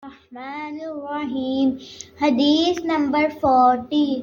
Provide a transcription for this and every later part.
Rahim. Hadith number 40.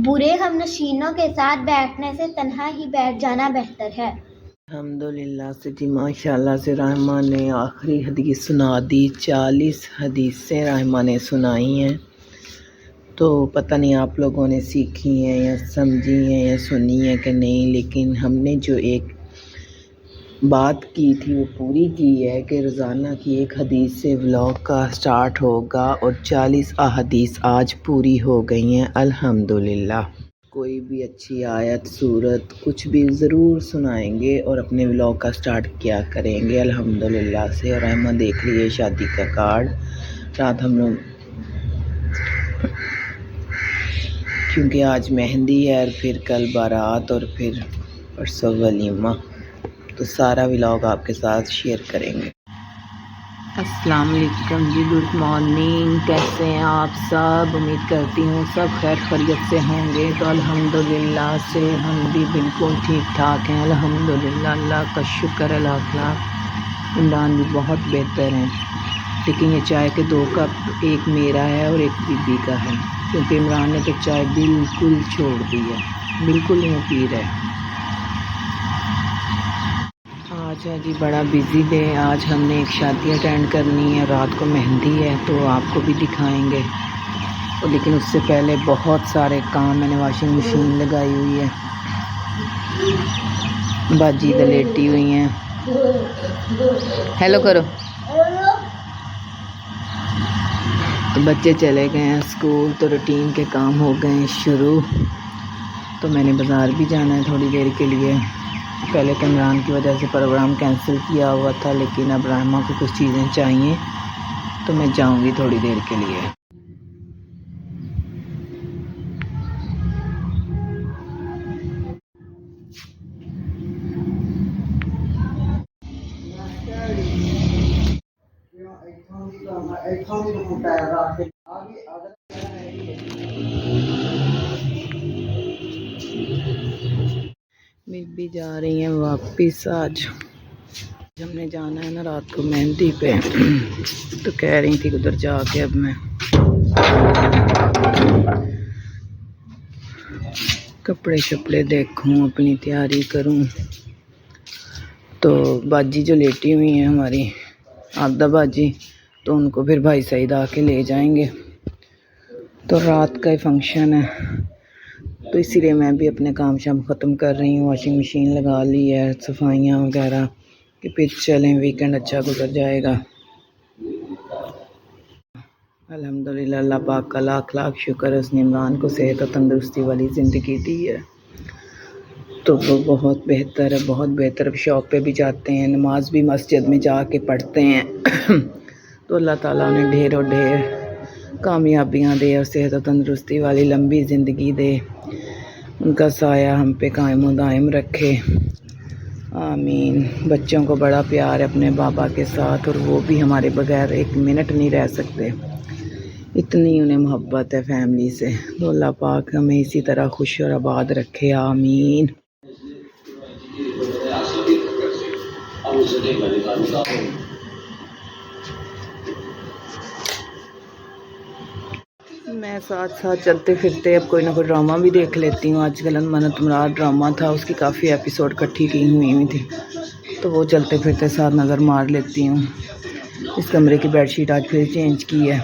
बुरे हमनशीनों के साथ बैठने से तन्हा ही बैठ जाना बेहतर है। अल्हम्दुलिल्लाह से जी माशाल्लाह से रहमान ने आखिरी हदीस सुना दी। 40 हदीसें रहमान ने सुनाई हैं। तो पता नहीं आप लोगों ने सीखी हैं या समझी हैं या सुनी है कि नहीं, लेकिन हमने जो एक बात की थी वो पूरी की है कि रोज़ाना की एक हदीस से व्लॉग का स्टार्ट होगा और 40 अहादीस आज पूरी हो गई हैं अल्हम्दुलिल्लाह। कोई भी अच्छी आयत सूरत कुछ भी ज़रूर सुनाएंगे और अपने व्लॉग का स्टार्ट किया करेंगे अल्हम्दुलिल्लाह से। और रहमान देख लिए शादी का कार्ड, रात हम लोग क्योंकि आज मेहंदी है और फिर कल बारात और फिर परसों वलीमा, तो सारा व्लॉग आपके साथ शेयर करेंगे। अस्सलाम वालेकुम जी, गुड मॉर्निंग। कैसे हैं आप सब? उम्मीद करती हूँ सब खैर खैरियत से होंगे। तो अल्हम्दुलिल्लाह से हम भी बिल्कुल ठीक ठाक हैं अल्हम्दुलिल्लाह। अल्लाह का शुक्र है लाख लाख। इमरान भी बहुत बेहतर हैं, लेकिन ये चाय के 2 कप एक मेरा है और एक बीबी का है, क्योंकि इमरान ने तो चाय बिल्कुल छोड़ दी है, बिल्कुल नहीं पी रहे। आज है जी बड़ा बिज़ी डे। आज हमने एक शादी अटेंड करनी है, रात को मेहंदी है तो आपको भी दिखाएंगे। और लेकिन उससे पहले बहुत सारे काम, मैंने वॉशिंग मशीन लगाई हुई है, बाजी तो लेटी हुई हैं। हेलो करो। तो बच्चे चले गए हैं स्कूल, तो रूटीन के काम हो गए हैं शुरू। तो मैंने बाज़ार भी जाना है थोड़ी देर के लिए। पहले तो इमरान की वजह से प्रोग्राम कैंसिल किया हुआ था, लेकिन अब रहमा को कुछ चीज़ें चाहिए तो मैं जाऊंगी थोड़ी देर के लिए। बीबी जा रही हैं वापस। आज हमने जाना है ना रात को मेहंदी पे, तो कह रही थी उधर जाके अब मैं कपड़े शपड़े देखूं, अपनी तैयारी करूं। तो बाजी जो लेटी हुई हैं हमारी आबदा बाजी, तो उनको फिर भाई सईद आके ले जाएंगे। तो रात का ही फंक्शन है, तो इसीलिए मैं भी अपने काम शाम ख़त्म कर रही हूँ। वॉशिंग मशीन लगा ली है, सफाइयाँ वगैरह कि फिर चलें, वीकेंड अच्छा गुजर जाएगा अल्हम्दुलिल्लाह। अल्लाह पाक का लाख लाख शुक्र है, उसने इमरान को सेहत और तंदुरुस्ती वाली ज़िंदगी दी है, तो वो बहुत बेहतर है, बहुत बेहतर। अब शॉप पे भी जाते हैं, नमाज भी मस्जिद में जाके पढ़ते हैं तो अल्लाह ताला उन्हें ढेर और ढेर कामयाबियाँ दे और सेहत और तंदुरुस्ती वाली लंबी ज़िंदगी दे। उनका साया हम पे कायम दायम रखे, आमीन। बच्चों को बड़ा प्यार है अपने बाबा के साथ, और वो भी हमारे बगैर एक मिनट नहीं रह सकते, इतनी उन्हें मोहब्बत है फैमिली से। तो अल्लाह पाक हमें इसी तरह खुश और आबाद रखे, आमीन। मैं साथ साथ चलते फिरते अब कोई ना कोई ड्रामा भी देख लेती हूँ। आजकल मन्नत मुराद ड्रामा था, उसकी काफ़ी एपिसोड इकट्ठी की हुई थी, तो वो चलते फिरते साथ नज़र मार लेती हूँ। इस कमरे की बेडशीट आज फिर चेंज की है,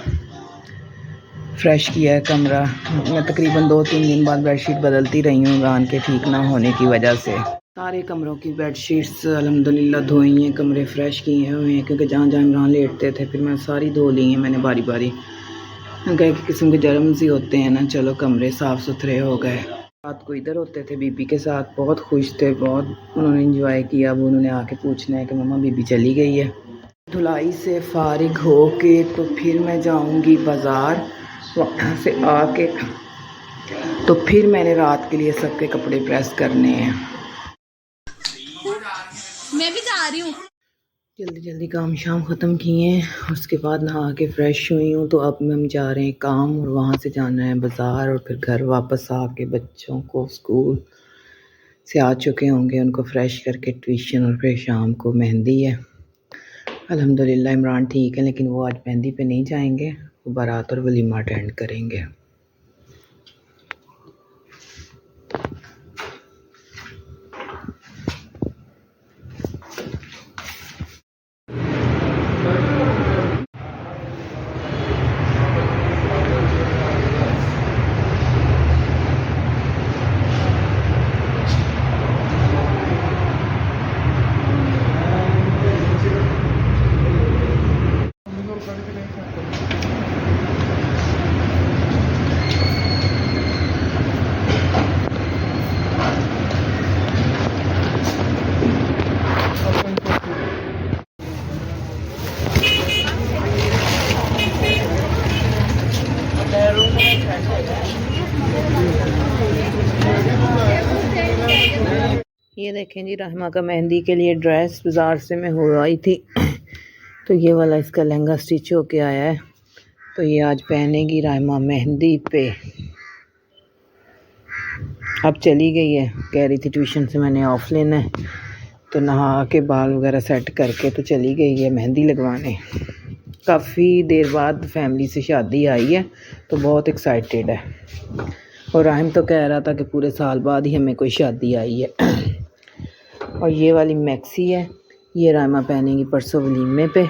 फ्रेश किया है कमरा। मैं तकरीबन 2-3 दिन बाद बेडशीट बदलती रही हूँ इमरान के ठीक ना होने की वजह से। सारे कमरों की बेडशीट्स अल्हम्दुलिल्लाह धोई हैं, कमरे फ्रेश किए हुए हैं, क्योंकि जहाँ जहाँ इमरान लेटते थे फिर मैं सारी धो ली हैं मैंने बारी बारी। गए कि किस्म के जर्म्स ही होते हैं ना, चलो कमरे साफ़ सुथरे हो गए। रात को इधर होते थे बीबी के साथ, बहुत खुश थे, बहुत उन्होंने इंजॉय किया। अब उन्होंने आके पूछना है कि मम्मा बीबी चली गई है। धुलाई से फारिग हो के तो फिर मैं जाऊंगी बाज़ार, वहाँ से आके तो फिर मैंने रात के लिए सबके कपड़े प्रेस करने हैं। मैं भी जा रही हूँ। जल्दी जल्दी काम शाम ख़त्म किए हैं, उसके बाद नहा के फ़्रेश हुई हूँ। तो अब हम जा रहे हैं काम और वहाँ से जाना है बाज़ार और फिर घर वापस आके बच्चों को स्कूल से आ चुके होंगे, उनको फ़्रेश करके ट्यूशन और फिर शाम को मेहंदी है। अल्हम्दुलिल्लाह इमरान ठीक है, लेकिन वो आज मेहंदी पे नहीं जाएंगे, वो बारात और वलीमा अटेंड करेंगे। ये देखें जी, रहमा का मेहंदी के लिए ड्रेस बाज़ार से मैं हो आई थी, तो ये वाला इसका लहंगा स्टिच होके आया है। तो ये आज पहनेगी रहमा मेहंदी पे। अब चली गई है, कह रही थी ट्यूशन से मैंने ऑफ लेना है, तो नहा के बाल वगैरह सेट करके तो चली गई है मेहंदी लगवाने। काफ़ी देर बाद फैमिली से शादी आई है, तो बहुत एक्साइटेड है। और राहिम तो कह रहा था कि पूरे साल बाद ही हमें कोई शादी आई है। और ये वाली मैक्सी है, ये रायमा पहनेगी परसों वलीमे पे।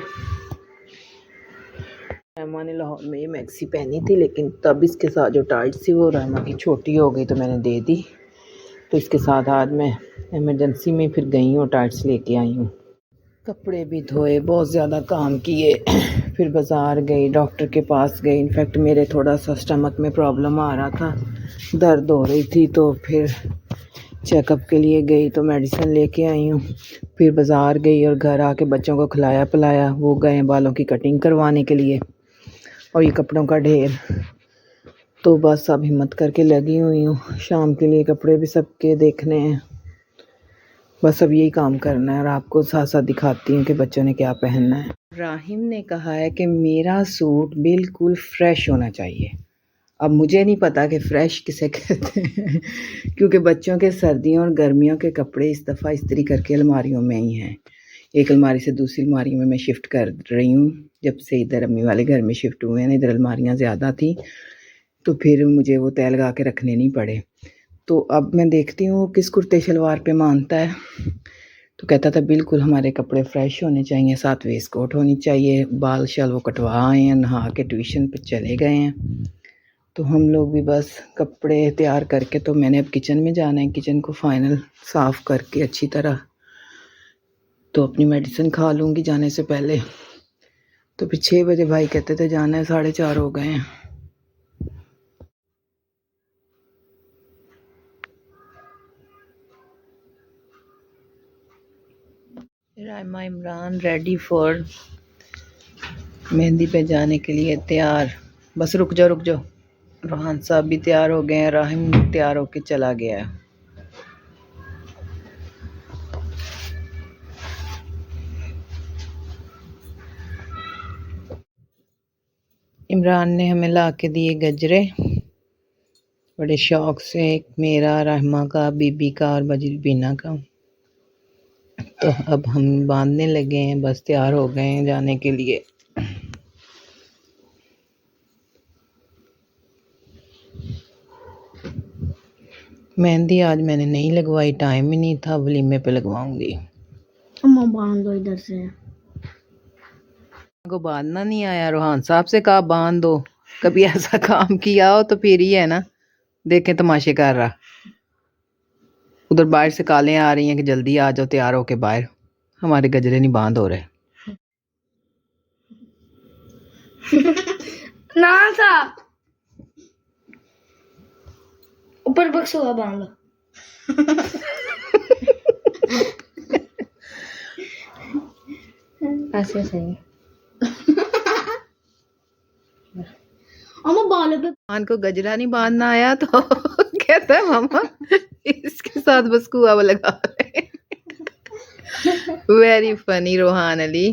रायमा ने लाहौर में ये मैक्सी पहनी थी, लेकिन तब इसके साथ जो टाइट्स थी वो रायमा की छोटी हो गई, तो मैंने दे दी। तो इसके साथ आज मैं इमरजेंसी में फिर गई हूँ, टाइट्स लेके आई हूँ। कपड़े भी धोए, बहुत ज़्यादा काम किए। फिर बाज़ार गई, डॉक्टर के पास गई। इनफैक्ट मेरे थोड़ा सा स्टमक में प्रॉब्लम आ रहा था, दर्द हो रही थी, तो फिर चेकअप के लिए गई, तो मेडिसिन लेके आई हूँ। फिर बाज़ार गई और घर आके बच्चों को खिलाया पिलाया। वो गए बालों की कटिंग करवाने के लिए, और ये कपड़ों का ढेर। तो बस अब हिम्मत करके लगी हुई हूँ, शाम के लिए कपड़े भी सबके देखने हैं। बस अब यही काम करना है और आपको साथ साथ दिखाती हूँ कि बच्चों ने क्या पहनना है। राहिम ने कहा है कि मेरा सूट बिल्कुल फ्रेश होना चाहिए। अब मुझे नहीं पता कि फ़्रेश किसे कहते हैं, क्योंकि बच्चों के सर्दियों और गर्मियों के कपड़े इस दफ़ा इस्त्री करके अलमारियों में ही हैं। एक अलमारी से दूसरी अलमारी में मैं शिफ्ट कर रही हूँ। जब से इधर अम्मी वाले घर में शिफ्ट हुए हैं, इधर अलमारियाँ ज़्यादा थी, तो फिर मुझे वो तय लगा के रखने नहीं पड़े। तो अब मैं देखती हूँ किस कुर्ते शलवार पे मानता है। तो कहता था बिल्कुल हमारे कपड़े फ्रेश होने चाहिए, साथ वेस्ट कोट होनी चाहिए। बाल शाल वो कटवा आए हैं, नहा के ट्यूशन पे चले गए हैं। तो हम लोग भी बस कपड़े तैयार करके, तो मैंने अब किचन में जाना है, किचन को फाइनल साफ़ करके अच्छी तरह, तो अपनी मेडिसिन खा लूँगी जाने से पहले। तो फिर 6 बजे भाई कहते थे जाना है, 4:30 हो गए हैं। रायमा इमरान रेडी फॉर मेहंदी पे जाने के लिए तैयार। बस रुक जाओ। रोहान साहब भी तैयार हो गए हैं, राहिम तैयार होके चला गया है। इमरान ने हमें ला के दिए गजरे बड़े शौक से, एक मेरा, रहमा का, बीबी का और बीना का। तो अब हम बांधने लगे हैं, बस तैयार हो गए हैं जाने के लिए। मेहंदी आज मैंने नहीं लगवाई, टाइम ही नहीं था, वलीमे पे लगवाऊंगी। अम्मा बांध दो इधर से। को बांधना नहीं आया, रोहान साहब से कहा बांध दो। कभी ऐसा काम किया हो तो फिर ही है ना, देखें तमाशे कर रहा। उधर बाहर से कालें आ रही हैं कि जल्दी आ जाओ तैयार होके बाहर, हमारे गजरे नहीं बांध हो रहे। ना था ऊपर बक्स हुआ बांध लो। ऐसे सही। अम्मा बालों पे मान को गजरा नहीं बांधना आया, तो कहता है मामा इसके साथ बस कुआ लगा रहे। Very funny Rohan Ali.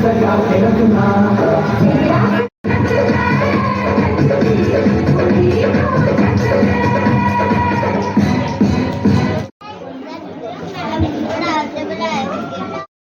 लगा के रखना,